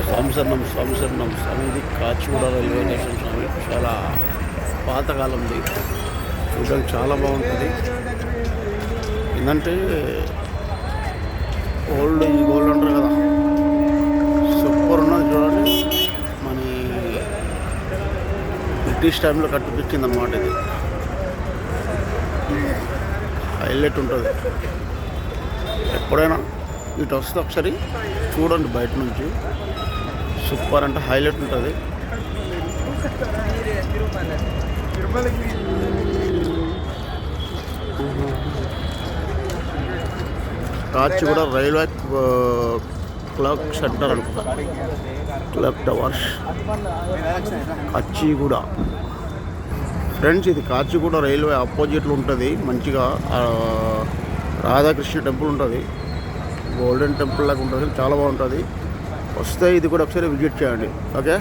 స్వామి శరణం స్వామి శరణం స్వామి. ఇది కాచిగూడ రైల్వే స్టేషన్ స్వామి. చాలా పాతకాలంది, చూడడానికి చాలా బాగుంటుంది. ఏంటంటే ఓల్డ్ అంటారు కదా, సూపర్ ఉన్నది చూడండి. మన బ్రిటిష్ టైంలో కట్టిపించింది అన్నమాట. ఇది హైలైట్ ఉంటుంది. ఎప్పుడైనా ఇటు వస్తే ఒకసారి చూడండి బయట నుంచి. సూపర్ అంటే హైలైట్ ఉంటుంది. కాచిగూడ రైల్వే క్లర్క్ సెంటర్ అనుకుంటా, క్లర్క్ టవర్స్ కాచిగూడ. ఫ్రెండ్స్, ఇది కాచిగూడ రైల్వే ఆపోజిట్లో ఉంటుంది. మంచిగా రాధాకృష్ణ టెంపుల్ ఉంటుంది, గోల్డెన్ టెంపుల్ లాగా ఉంటుంది. చాలా బాగుంటుంది. వస్తే ఇది కూడా ఒకసారి విజిట్ చేయండి. ఓకే.